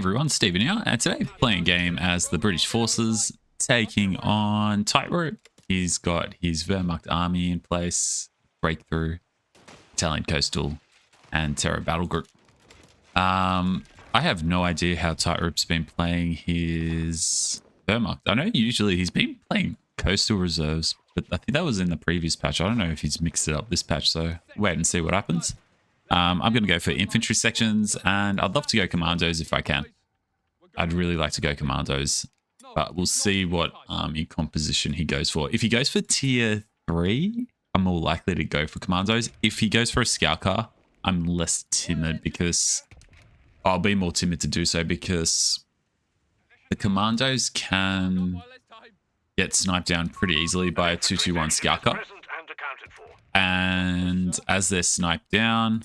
everyone, Stephen here, and today playing a game as the British forces taking on Tightrope. He's got his Wehrmacht army in place, Breakthrough, Italian Coastal, and Terror Battlegroup. I have no idea how Tightrope's been playing his Wehrmacht. I know usually he's been playing Coastal Reserves, but I think that was in the previous patch. I don't know if he's mixed it up this patch, so wait and see what happens. I'm going to go for infantry sections, and I'd love to go Commandos if I can. I'd really like to go Commandos, but we'll see what army composition he goes for. If he goes for tier 3, I'm more likely to go for Commandos. If he goes for a scout car, I'm less timid because I'll be more timid to do so because the Commandos can get sniped down pretty easily by a 221 scout car. And as they're sniped down,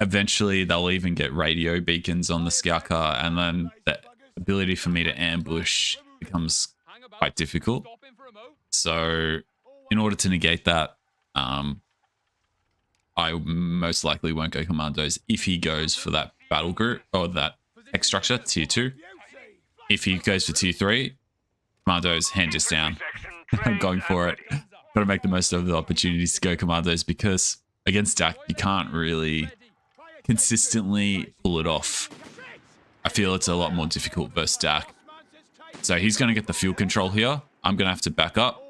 eventually they'll even get radio beacons on the scout car, and then the ability for me to ambush becomes quite difficult. So in order to negate that, I most likely won't go Commandos if he goes for that battle group or that tech structure, tier 2. If he goes for tier 3, Commandos, hand just down. I'm going for it. Got to make the most of the opportunities to go Commandos because against DAC, you can't really consistently pull it off. I feel it's a lot more difficult versus DAC. So he's going to get the fuel control here. I'm going to have to back up.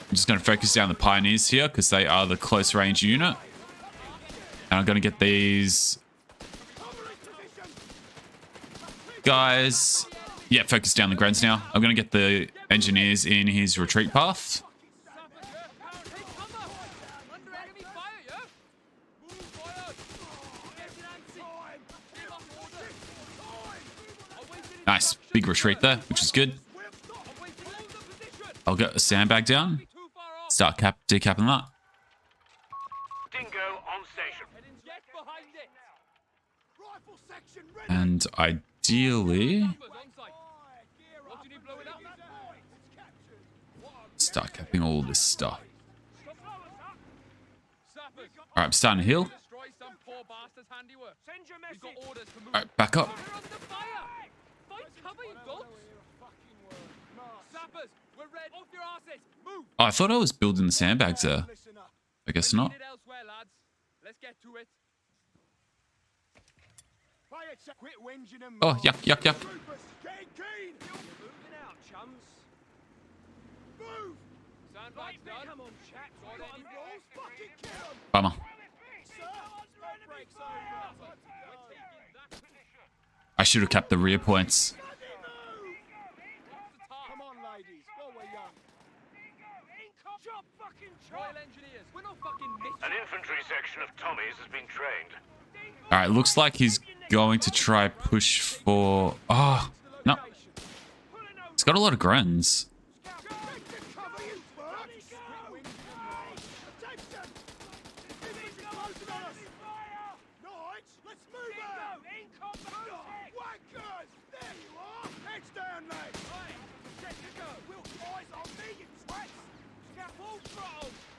I'm just going to focus down the Pioneers here because they are the close range unit. And I'm going to get these guys. Yeah, focus down the Grens now. I'm going to get the Engineers in his retreat path. Nice. Big retreat there, which is good. I'll get a sandbag down. Start decapping that. And ideally, start capping all this stuff. Alright, I'm starting to heal. Alright, back up. Oh, I thought I was building the sandbags there. I guess not. Oh, yuck, yuck, yuck. Bummer. I should have kept the rear points. An infantry section of Tommies has been trained. Alright, looks like he's going to try push for... Oh, no. He's got a lot of Grens.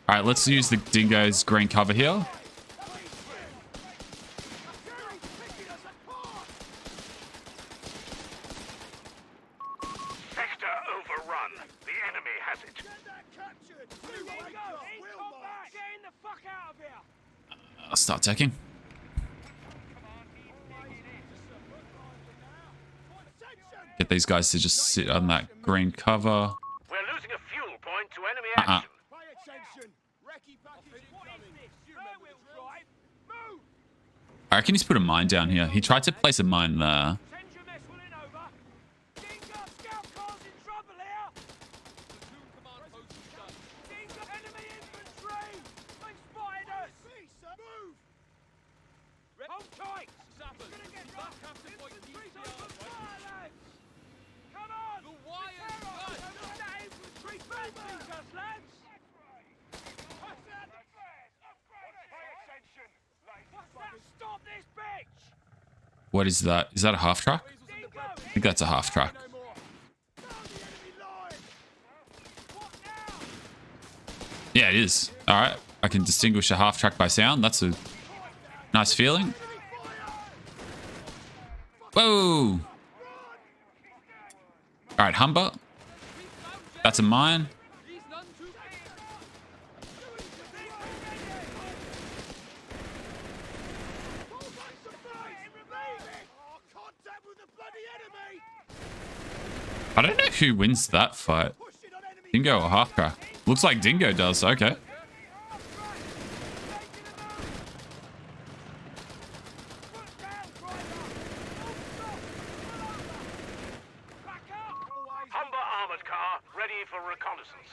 Alright, let's use the Dingo's green cover here. Sector overrun. The enemy has it. I'll start taking. Get these guys to just sit on that green cover. We're losing a fuel point to enemy action. I reckon he's put a mine down here. He tried to place a mine there. What is that? Is that a half track? I think that's a half track. Yeah, it is. All right. I can distinguish a half track by sound. That's a nice feeling. Whoa. All right, Humber. That's a mine. I don't know who wins that fight. Dingo or half track? Looks like Dingo does. Okay. Humber armored car ready for reconnaissance.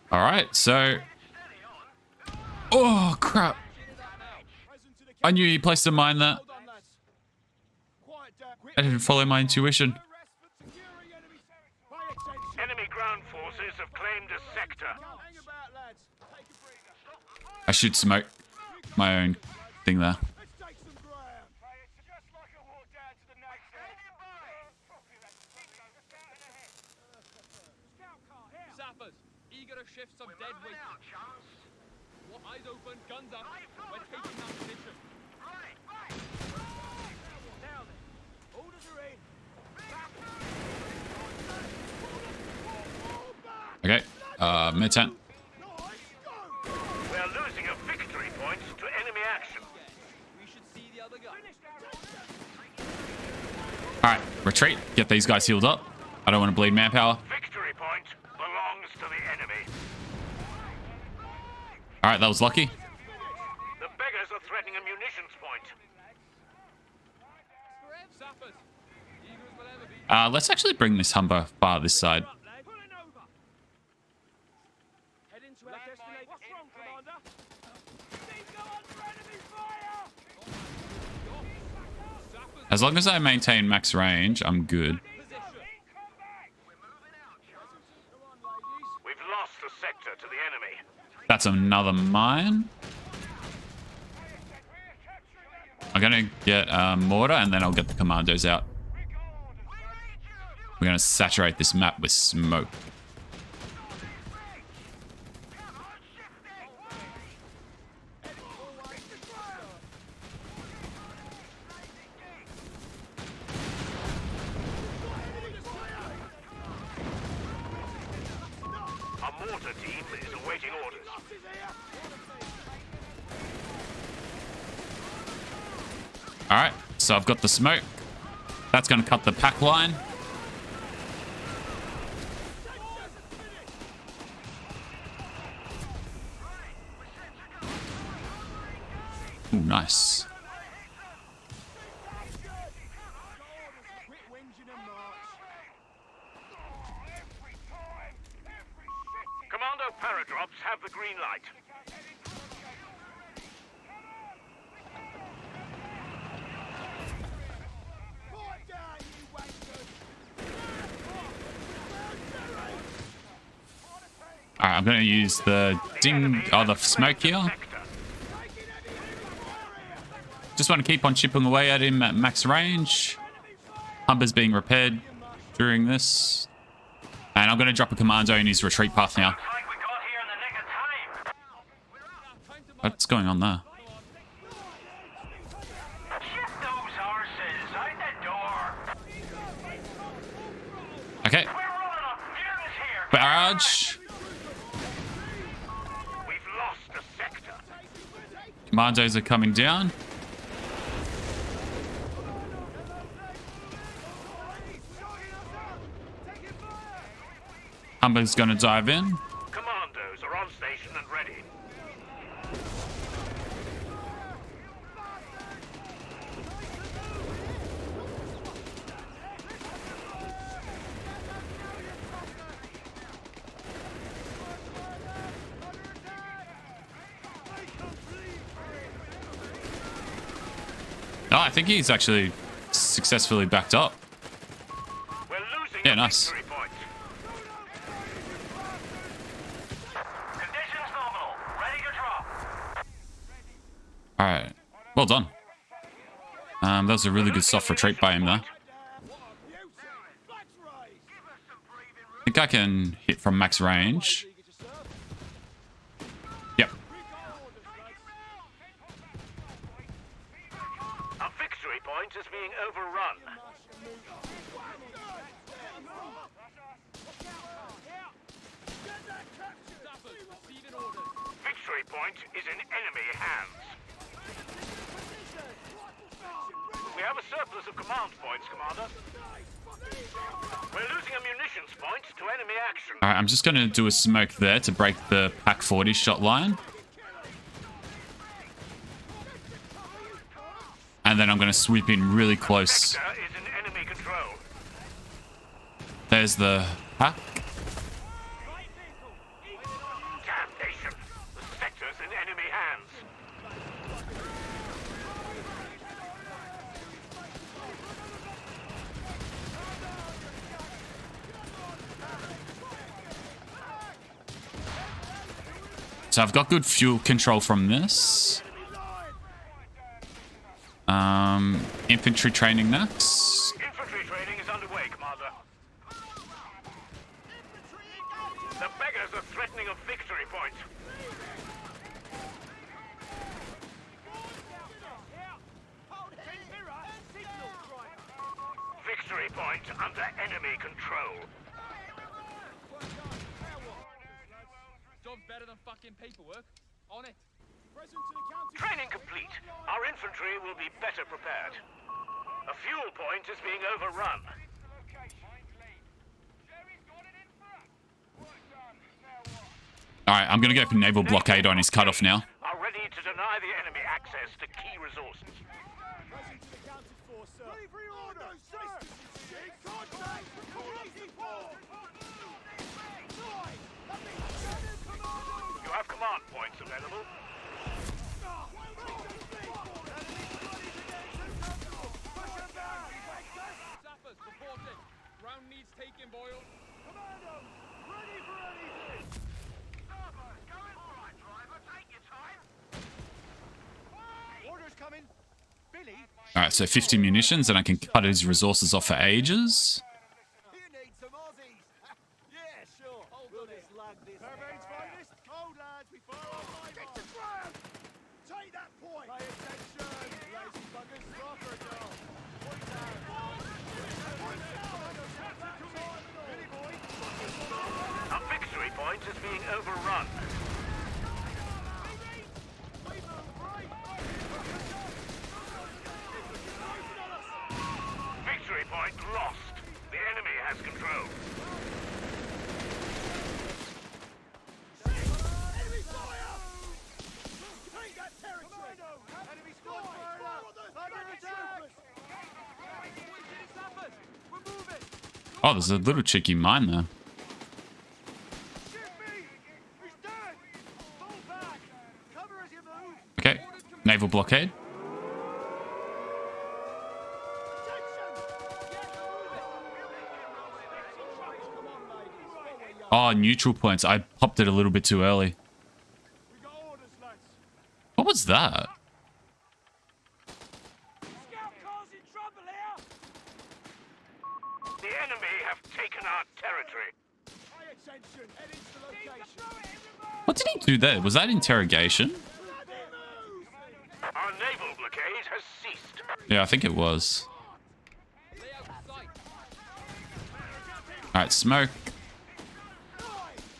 All right, so... Oh, crap. I knew he placed a mine there. I didn't follow my intuition. Enemy ground forces have claimed a sector. I should smoke my own thing there. Sappers, eager to shift some dead weight. Eyes open, guns up. We're taking that position. Now then, orders are in. Okay, mid-tent. We are losing a victory point to enemy action. We should see the other guy. All right, retreat. Get these guys healed up. I don't want to bleed manpower. Victory point belongs to the enemy. All right, that was lucky. The beggars are threatening a munitions point. Sappers, eager as we'll ever be. Let's actually bring this Humber far this side. Pulling over. Head into our destination. What's wrong, Commander? Dingo under enemy fire! As long as I maintain max range, I'm good. We've lost the sector to the enemy. That's another mine. I'm gonna get mortar and then I'll get the commandos out. We're gonna saturate this map with smoke. Our mortar team is awaiting orders. All right, so I've got the smoke. That's gonna cut the pack line. Ooh, nice. Commando paradrops have the green light. All right, I'm gonna use the the smoke here. Just want to keep on chipping away at him at max range. Humber's being repaired during this. And I'm going to drop a commando in his retreat path now. Looks like we got here in the nick of time. What's going on there? Shit those horses out the door. Okay. We're rolling up. Fearless here. Barrage. We've lost the sector. Commandos are coming down. Humber's going to dive in. Commandos are on station and ready. Oh, I think he's actually successfully backed up. We're losing Yeah, a nice. victory point. Conditions nominal. Ready to drop. All right. Well done. That was a really good soft retreat by him there. think I can hit from max range. Yep. A victory point is being overrun. Victory point is in enemy hands. We have a surplus of command points, Commander. We're losing a munitions point to enemy action. All right, I'm just going to do a smoke there to break the Pack 40 shot line. And then I'm going to sweep in really close. Sector is in enemy control. There's the Pack. Damnation! The sector's in enemy hands. So I've got good fuel control from this. Infantry training next. Infantry training is underway, Commander. The beggars are threatening a victory point. Victory point under enemy control. Job's better than fucking paperwork. On it. Training complete. Our infantry will be better prepared. A fuel point is being overrun. All right, I'm going to go for naval blockade on his cutoff now. Are ready to deny the enemy access to key resources. You have command points available. Sappers, reporting. Ground needs taking, Boyle. Commandos, ready for anything! Starboard, going all right, driver. Take your time. Orders coming. Billy, All right, so 50 munitions, and I can cut his resources off for ages. you need some Aussies. Yeah, sure. We'll just lug this. Fairbane's finest. Hold, lads. We fire on my mark. Get the ground. Take that point. Pay attention. Lazy buggers. Drop her down. Point down. Billy boy. A victory point is being overrun. Victory point lost. The enemy has control. Enemy fire! Take that territory! Enemy squad fired up! Under attack! Sappers, we're moving. Oh, there's a little cheeky mine there. Shoot me! He's dead! Fall back! Cover as you move! Okay, naval blockade. Oh, neutral points. I popped it a little bit too early. We got orders, lads! What was that? Scout car's in trouble here! The enemy have taken our territory. Pay attention! Head into the location! What did he do there? Was that interrogation? Our naval blockade has ceased. Yeah, I think it was. Lay out sight. All right, smoke.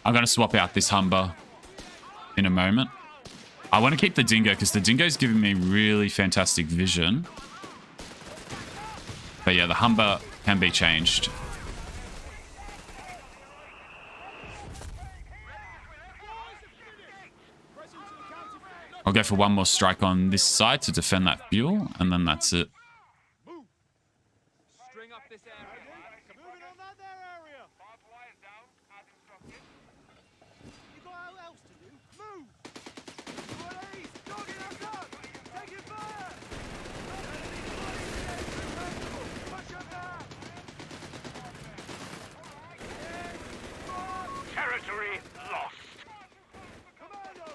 I'm going to swap out this Humber in a moment. I want to keep the Dingo because the Dingo's giving me really fantastic vision. But yeah, the Humber can be changed. I'll go for one more strike on this side to defend that fuel, and then that's it. String up this area. Moving on that there area! You got else to do? Move! Release! Dogging us up! Taking fire! Push them down! Territory lost. Commando!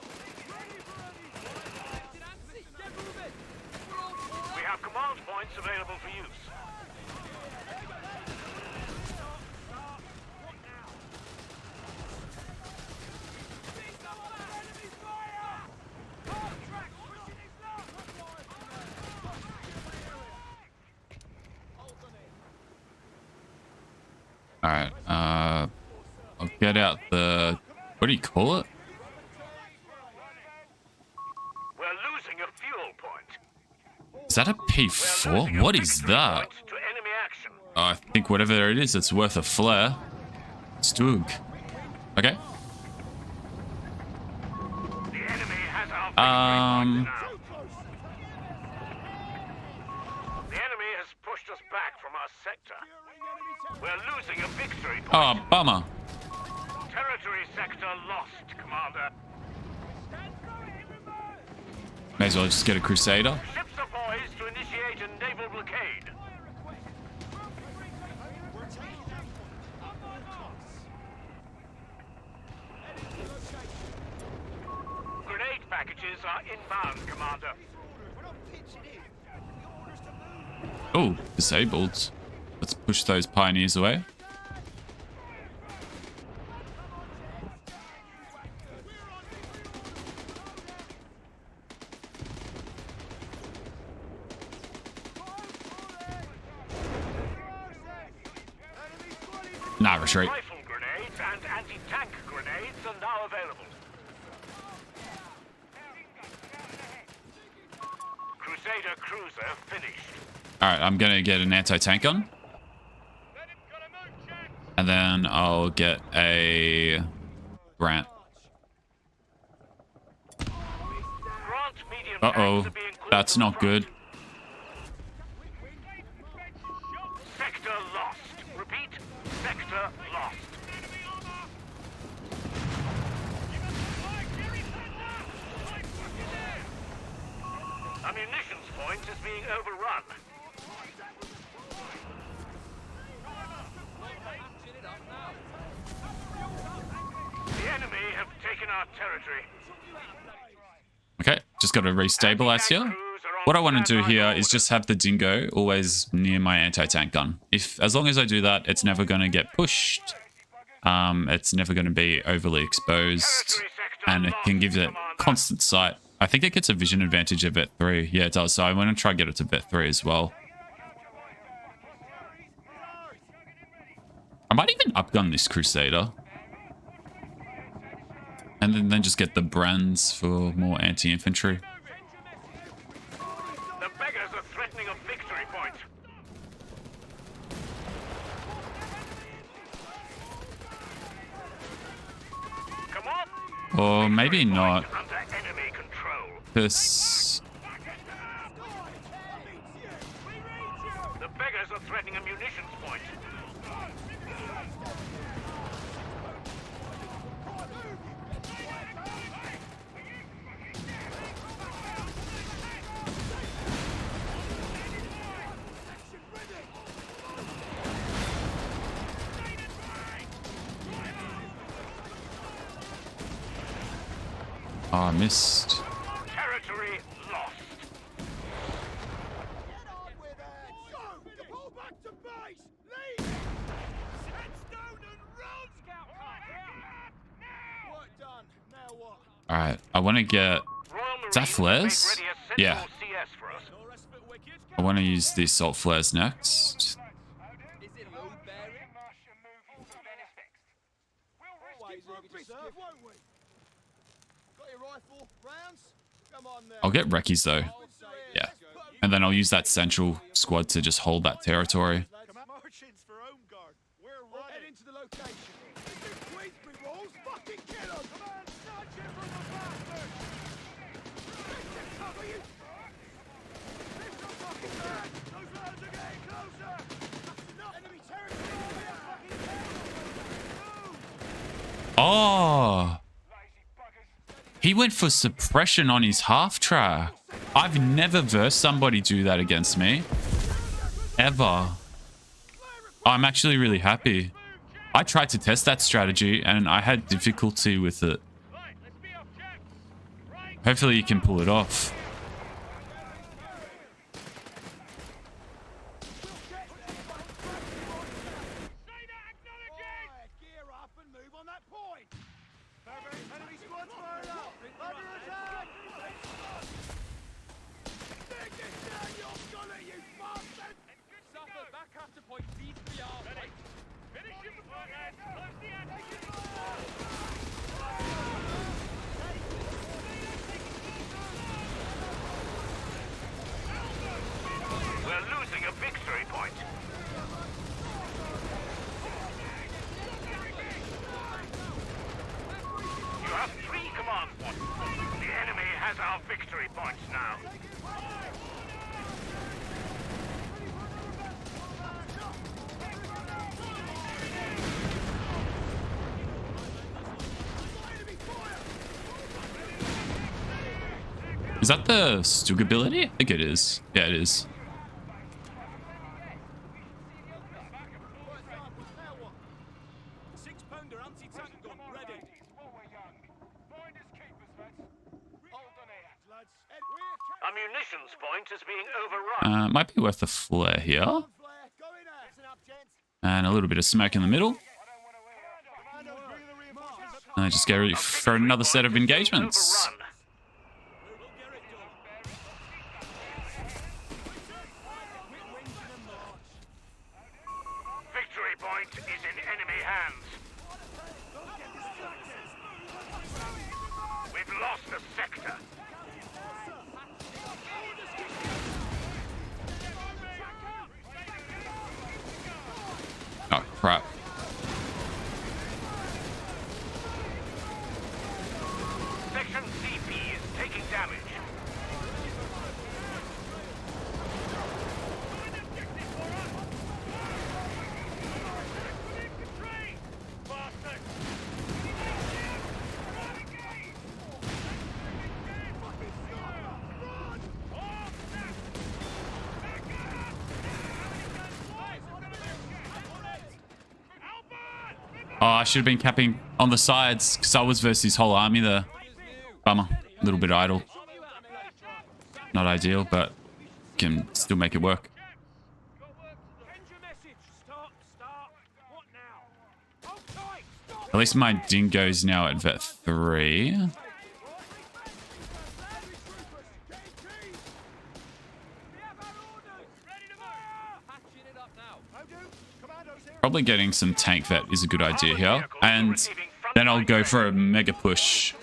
Ready for anything! Nancy, get moving. We're all for We have command points available for use. All right. I'll get out the. What do you call it? We're losing a fuel point. Is that a P4? What is that? To enemy action. I think whatever it is, it's worth a flare. Stoog. Okay. The enemy has our victory point now. The enemy has pushed us back from our sector. We're losing a victory point. Oh, bummer. Territory sector lost, Commander. May as well just get a Crusader. Ships are poised to initiate a naval blockade. Grenade packages are inbound, Commander. Oh, disabled. Let's push those pioneers away. Nah, retreat. Rifle grenades and anti-tank grenades are now available. Crusader cruiser finished. Alright, I'm gonna get an anti-tank gun. And then I'll get a Grant. Grant medium Uh-oh. tanks are being called That's to the not front. good. Sector lost. Repeat, sector lost. A munitions point is being overrun. The enemy have taken our territory. Okay, just gotta restabilize here. What I want to do here is just have the Dingo always near my anti-tank gun. As long as I do that, it's never gonna get pushed. It's never gonna be overly exposed, and it can give it constant sight. I think it gets a vision advantage at vet 3. Yeah, it does. So I want to try and get it to vet 3 as well. I might even upgun this Crusader. And then just get the Brands for more anti-infantry. The beggars are threatening a victory point. Come on. Or maybe not. Under enemy control. This... The beggars are threatening a munitions point. Oh, I missed. Territory lost. Get on with it! Go! Pull back to base! Lead! Head down and run! Scout now! Work done. Now what? Alright, I want to get... Royal Is that Marines flares? made ready a sentinel Yeah. CS for us. No respite wicked. I want to use the assault flares next. Is it load bearing? Always eager to serve, won't we? Got your rifle? Rounds? Come on then. I'll get Reckies though. Yeah. And then I'll use that central squad to just hold that territory. Marching's for home guard. We're right. Head into the location. Queensbury rolls, fucking kill 'em! Come on, snatch it from the bastard! Cover you! Lift the fucking man! Those rounds are getting closer! That's enough! Enemy territory! Fucking hell! Move! Oh! He went for suppression on his half-track. I've never versed somebody do that against me. Ever. I'm actually really happy. I tried to test that strategy and I had difficulty with it. Hopefully you can pull it off. Quiet, gear up and move on that point! Enemy squad fired up! Under attack! Dig this down your gullet, you bastard! Suffer back after point B3R. Finish him We're losing a victory point. You have 3 command points. The enemy has our victory points now. Is that the Stug ability? I think it is. Yeah, it is. Six-pounder anti-tank gun ready. Our munitions point is being overrun. Might be worth a flare here. Flare, going out. Listen up, gents. And a little bit of smoke in the middle. Commandos, bring the reinforcements. And I just get ready for another set of engagements. Overrun. We'll get it done. Victory point is in enemy hands. We've lost a sector. Oh, crap. Section CP is taking damage. Oh, I should have been capping on the sides because I was versus his whole army there. Bummer. A little bit idle. Not ideal, but can still make it work. Send your message. Stop. What now? Hold tight. Stop. At least my dingo's now at vet 3. Probably getting some tank vet is a good idea here. And then I'll go for a mega push.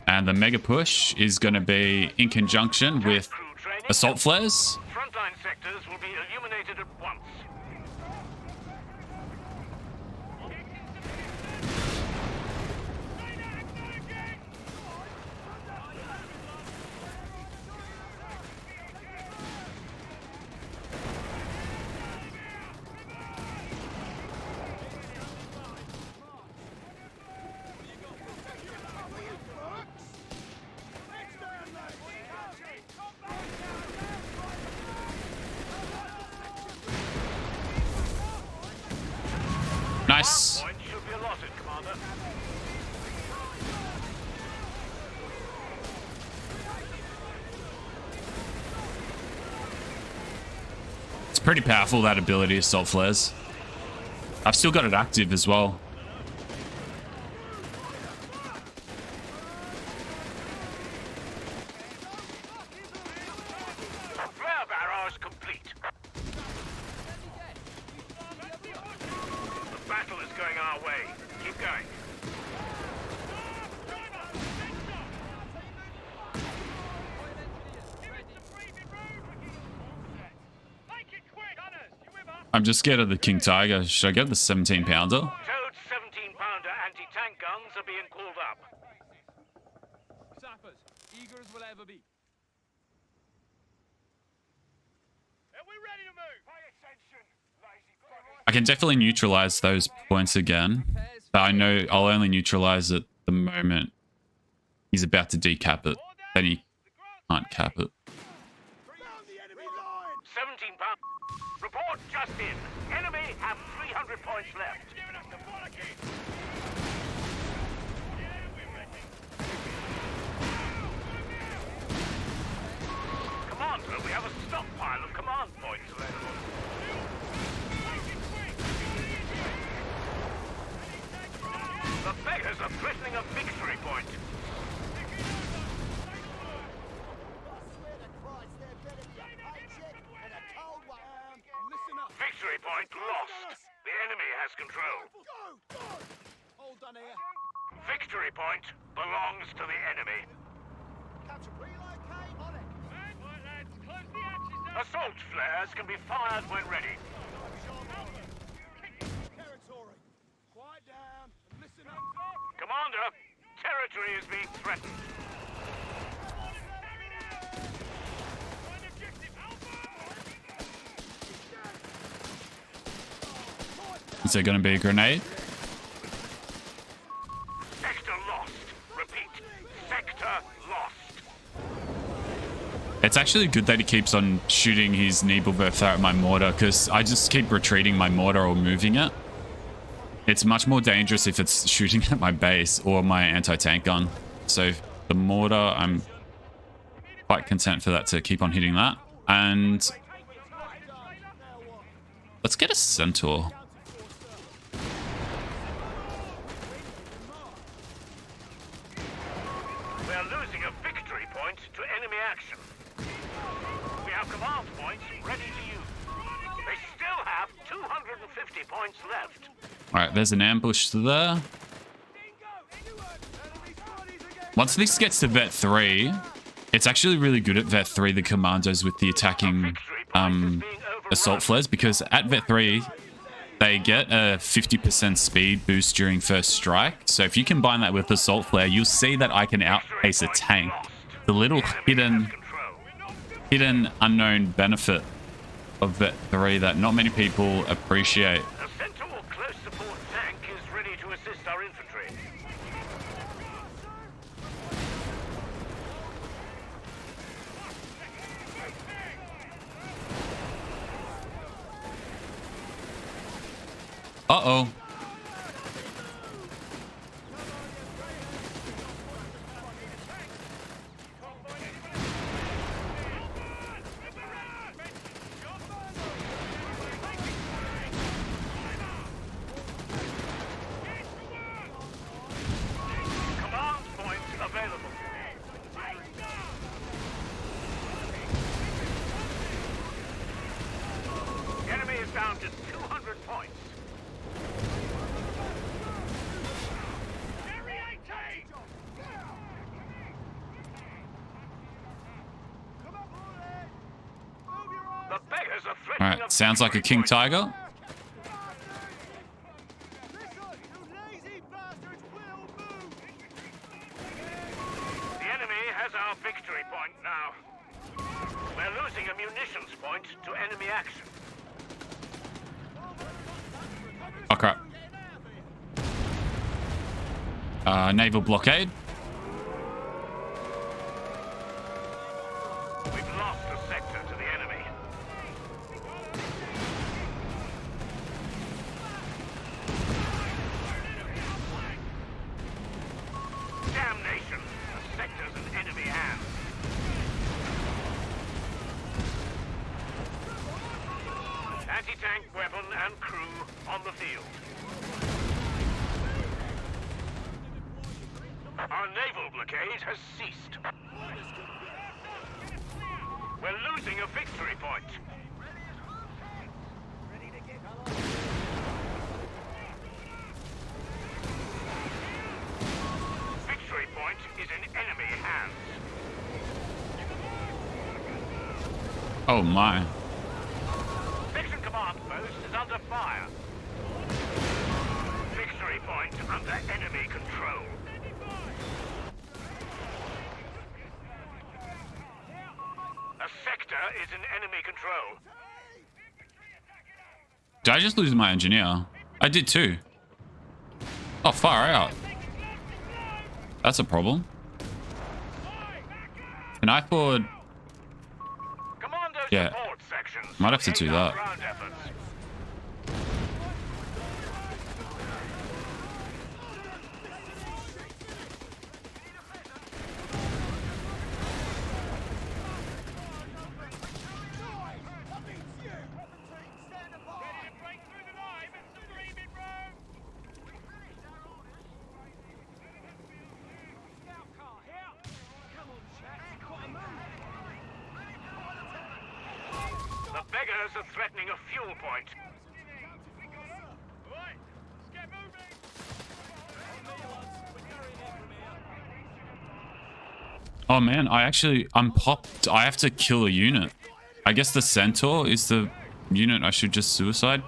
And the mega push is going to be in conjunction with assault flares. Frontline sectors will be illuminated at once. Nice. Point should be allotted, Commander. It's pretty powerful, that ability, assault flares. I've still got it active as well. Flare barrage complete. The battle is going our way. Keep going. I'm just scared of the King Tiger. Should I get the 17-pounder? Toad's 17-pounder anti-tank guns are being called up. Sappers, eager as we'll ever be. Are we ready to move? Pay attention, lazy buggers. I can definitely neutralize those points again. But I know I'll only neutralize it the moment he's about to decap it. Then he can't cap it. Found the enemy line. 17 pounds. Report just in. Enemy have 300 points left. Giving us the bollocking. Commander, we have a stockpile of command points available. has control. Go! All done here. Victory point belongs to the enemy. Capture relocate on it. Right, lads, close the hatches down. Assault flares can be fired when ready. Territory. Quiet down and listen up. Commander, territory is being threatened. Find objective Alpha. Is there going to be a grenade? Sector lost. Repeat. Sector lost. It's actually good that he keeps on shooting his Nebelwerfer at my mortar, because I just keep retreating my mortar or moving it. It's much more dangerous if it's shooting at my base or my anti-tank gun. So the mortar, I'm quite content for that to keep on hitting that. And let's get a centaur. We are losing a victory point to enemy action. We have command points ready to use. They still have 250 points left. Alright, there's an ambush there. Once this gets to Vet 3, it's actually really good at Vet 3, the Commandos with the attacking assault flares, because at Vet 3, they get a 50% speed boost during first strike. So if you combine that with assault flare, you'll see that I can outpace a tank. The little hidden unknown benefit of Vet 3 that not many people appreciate. The Centaur close support tank is ready to assist our infantry. Uh-oh. Command points available. The enemy is down to 200 points. The beggars are threatening. Alright, sounds like a King Tiger. The enemy has our victory point now. We're losing a munitions point to enemy action. Oh crap. Naval blockade. We've lost a sector to the enemy. Damnation! The sector's in enemy hands. Anti-tank weapon and crew on the field. Our naval blockade has ceased. We're losing a victory point. Victory point is in enemy hands. Oh my. Section command post is under fire. Victory point under enemy control. A sector is in enemy control. Did I just lose my engineer? I did too. Oh, far out. That's a problem. Can I forward? Commando Yeah. support sections. Might have to do aid our that. ground efforts. The beggars are threatening a fuel point. Right, Oh man, I'm popped. I have to kill a unit. I guess the Centaur is the unit I should just suicide. The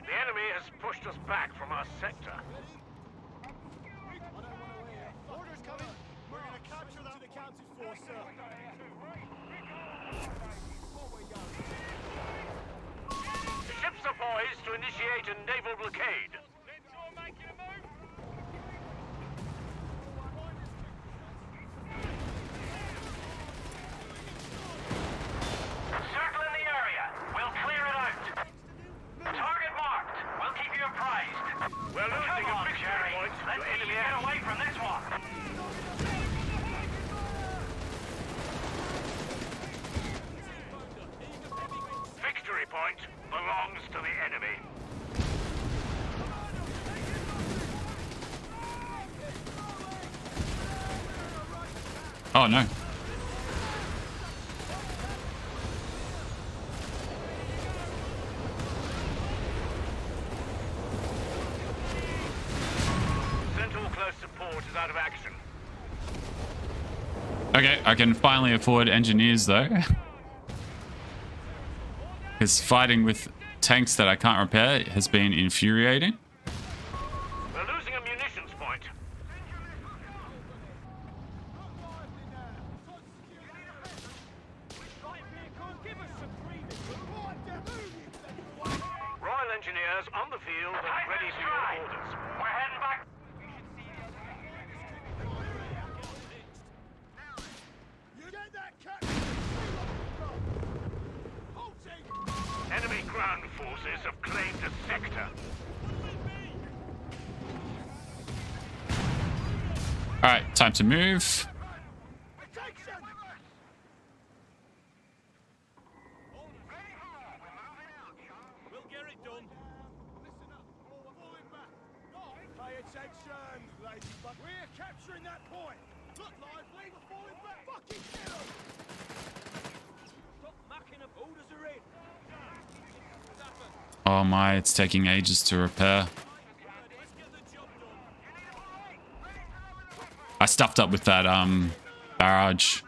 enemy has pushed us back from our sector. Orders coming. We're going to capture that accounted for, sir. Ships are poised to initiate a naval blockade. Circle in the area. We'll clear it out. Target marked. We'll keep you apprised. We're losing a victory point to enemy action. Get away from this one. Victory point belongs to the enemy. Oh no. Central close support is out of action. Okay, I can finally afford engineers though. Because fighting with tanks that I can't repair has been infuriating. We're losing a munitions point. Royal Engineers on the field and ready for your orders. We're heading back. You get that cat? Halting! Enemy ground forces have claimed a sector. Alright, time to move. Attention! We'll get it done. Listen up. We're falling back. Pay attention, lady bug. We're capturing that point. Look lively. We're falling back. Fucking kill 'em. Stop mucking up. Orders are in. Oh my, it's taking ages to repair. Let's get the job done. I stuffed up with that barrage.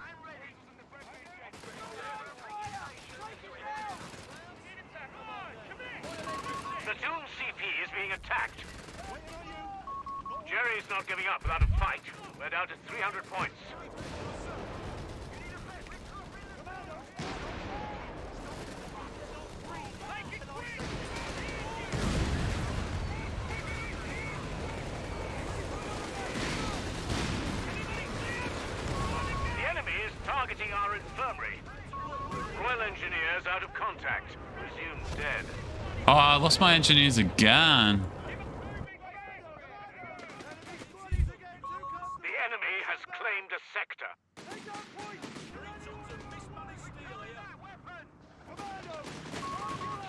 Platoon CP is being attacked. Jerry's not giving up without a fight. We're down to 300 points. The enemy is targeting our infirmary. Royal Engineers out of contact. Presumed dead. Oh, I lost my engineers again. The enemy has claimed a sector.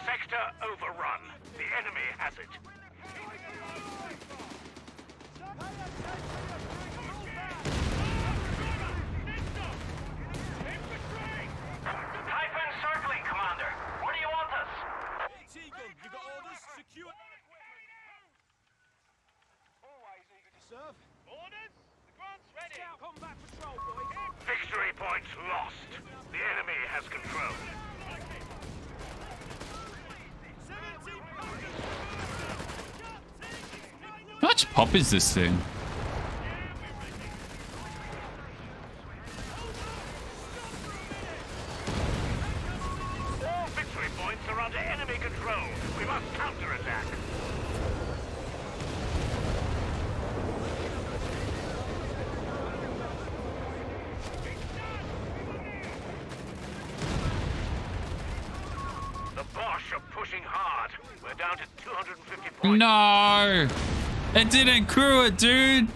Sector overrun. The enemy has it. Type circling, Commander. Where do you want us? It's Eagle. You got orders? Secure. Serve. Orders? The grant's ready. Combat patrol, boys. Victory point lost. The enemy has control. 17. How much pop is this thing? All victory points are under enemy control. We must counterattack. The Bosch are pushing hard. We're down to 250 points. No! It didn't crew it, dude!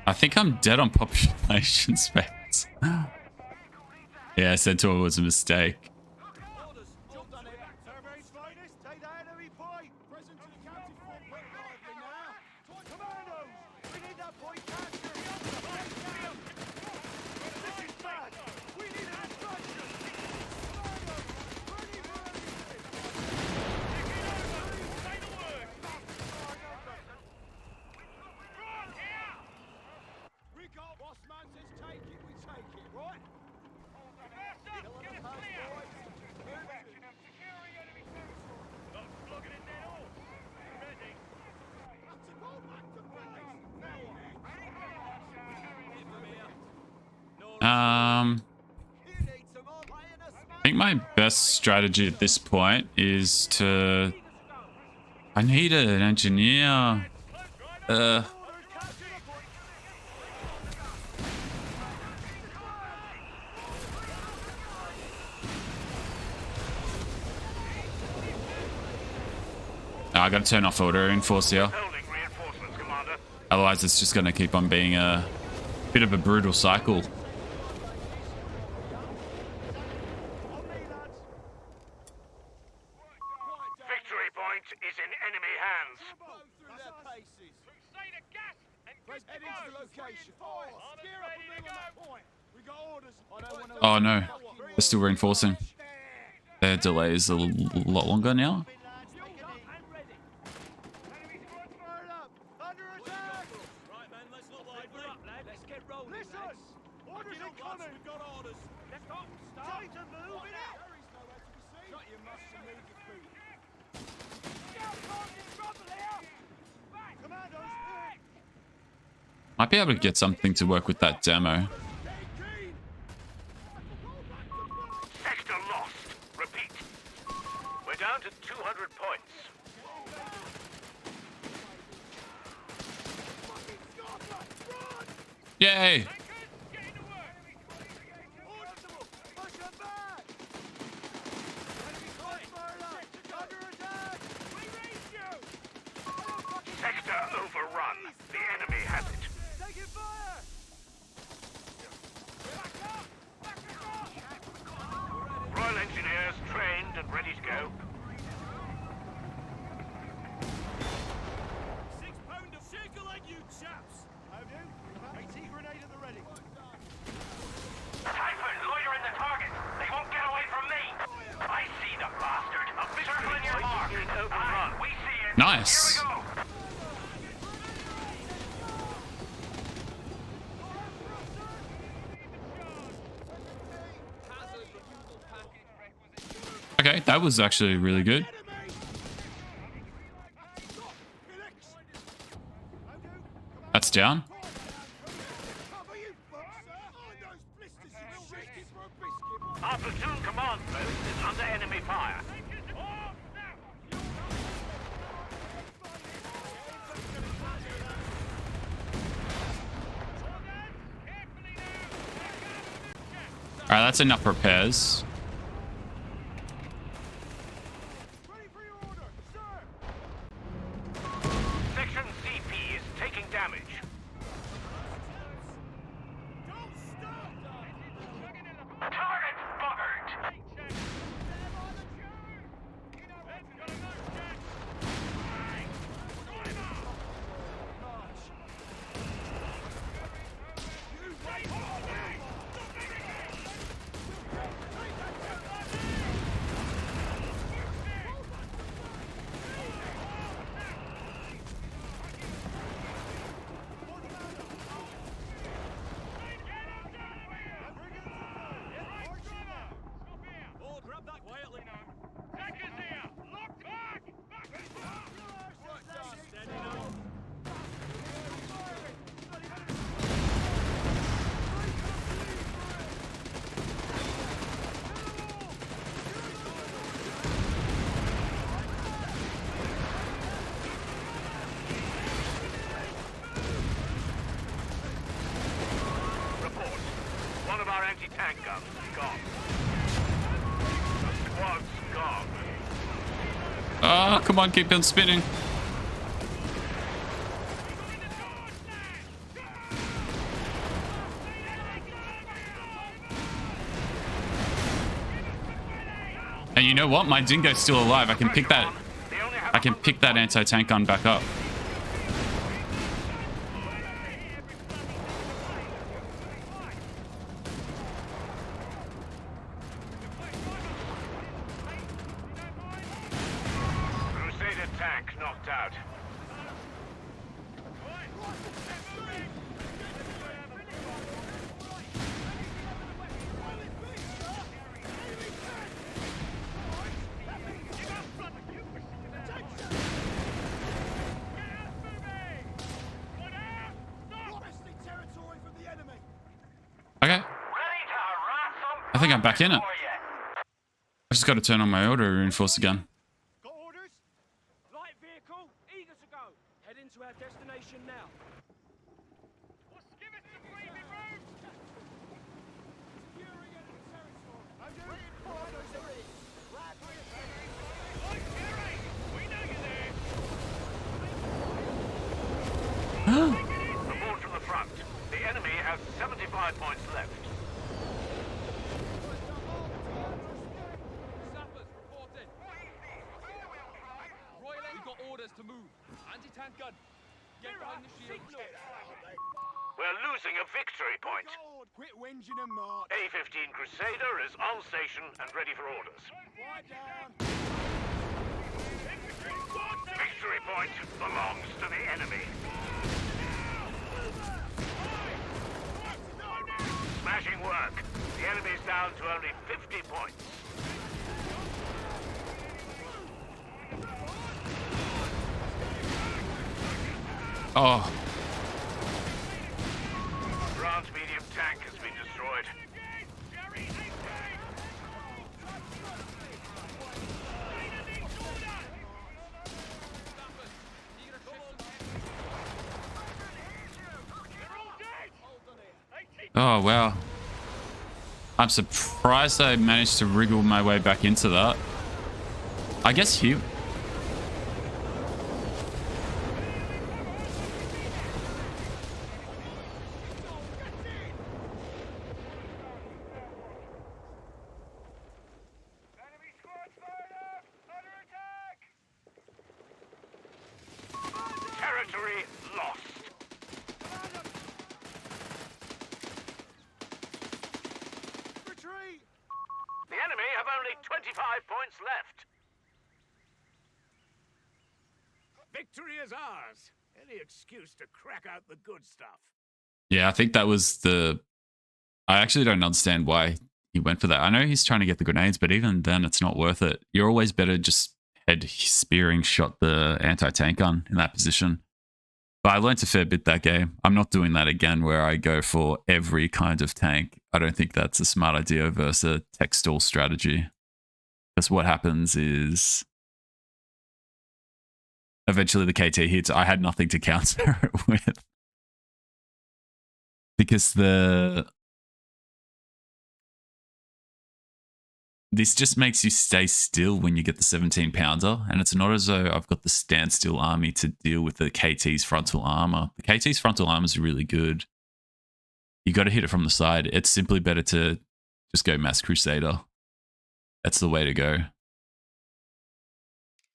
I think I'm dead on population space. Yeah, Centaur was a mistake. Orders. Jump on it. Survey's finest. Take that enemy point. Present and accounted for. Look lively now. Commandos. We need that point captured. I think my best strategy at this point is to... I need an engineer. I gotta turn off auto reinforce here. Holding reinforcements, Commander. Otherwise, it's just gonna keep on being a bit of a brutal cycle. Victory point is in enemy hands. Through their paces. Crusader gas and Let's head into the location. Gear up and move on that point. We got orders. I don't want to... Oh no, they're still reinforcing. Their delay is a lot longer now. Right, man, let's not lively. Let's get rolling. Listen! Orders incoming! We've got orders. Let's go. Time to move it out! Harry's nowhere to be seen. Shut your mouth and move your feet. Scout target trouble here! Commandos, back! Might be able to get something to work with that demo. Sector lost. Repeat. We're down to 200 points. Yay! Sector overrun. The enemy has it. Royal Engineers trained and ready to go. 6-pounder, shake a leg, you chaps! How do? AT grenade at the ready. Typhoon, loiter in the target. They won't get away from me. I see the bastard. Circling your mark. Aye, we see it. Nice. Here we go. Okay, that was actually really good. That's down. Our platoon command post is under enemy fire. Alright, that's enough repairs. Section CP is taking damage. Target buggered. Oh, grab that quietly now. Tankers here! Look back! Steady now. Report. One of our anti-tank guns is gone. The squad's gone. Ah, come on, keep on spinning. And you know what? My Dingo's still alive. I can pick that. They only have I can pick that anti-tank gun back up. Crusader tank knocked out. Okay. We're I think I'm back in it. I just got to turn on my auto reinforcer gun. Got orders? Light vehicle, eager to go. Head into our destination now. Give it some breathing room! Securing enemy territory. I'm doing Commandos are in. Lad, Oi, Jerry! We know you're there! Report from the front. The enemy has 75 points left. Sappers, reporting. Royal, we got orders to move. Anti-tank gun. Get behind the shield. We're losing a victory point. Quit whinging and march. A-15 Crusader is on station and ready for orders. Quiet down. Victory point belongs to the enemy. Smashing work. The enemy's down to only 50 points. Oh, Grant's medium tank has been destroyed. oh wow. I'm surprised I managed to wriggle my way back into that. I guess you. Enemy squad's fired up! Under attack! Territory lost. Retreat. The enemy have only 25 points left. Victory is ours. Any excuse to crack out the good stuff. Yeah, I think that was the... I actually don't understand why he went for that. I know he's trying to get the grenades, but even then it's not worth it. You're always better just head spearing shot the anti-tank gun in that position. But I learned a fair bit that game. I'm not doing that again where I go for every kind of tank. I don't think that's a smart idea versus a tech stall strategy. Because what happens is eventually the KT hits. I had nothing to counter it with. Because this just makes you stay still when you get the 17 pounder, and it's not as though I've got the standstill army to deal with the KT's frontal armor. The KT's frontal armor is really good. You got to hit it from the side. It's simply better to just go mass crusader. That's the way to go.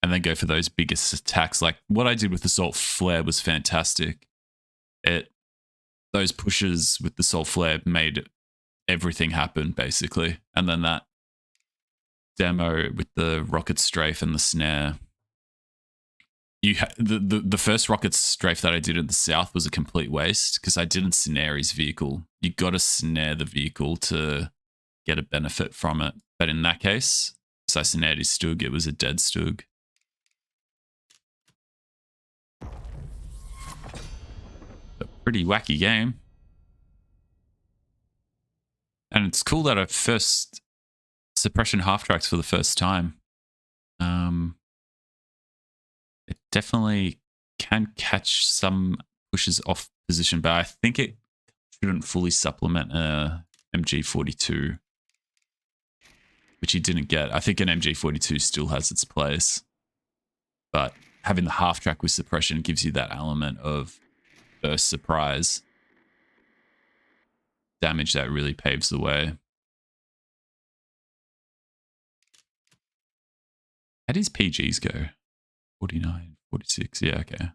And then go for those biggest attacks. Like what I did with Assault Flare was fantastic. Those pushes with the Assault Flare made everything happen basically, and then that demo with the rocket strafe and the snare. The first rocket strafe that I did in the south was a complete waste because I didn't snare his vehicle. You got to snare the vehicle to get a benefit from it. But in that case, because I snared his Stug, it was a dead Stug. A pretty wacky game. And it's cool that I first suppression half tracks for the first time. It definitely can catch some pushes off position, but I think it shouldn't fully supplement a MG42, which he didn't get. I think an MG42 still has its place, but having the half track with suppression gives you that element of burst surprise damage that really paves the way. How does PGs go? 49, 46. Yeah, okay.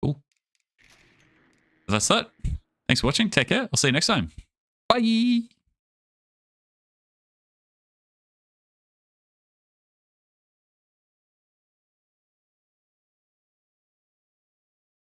Cool. That's that. Thanks for watching. Take care. I'll see you next time. Bye.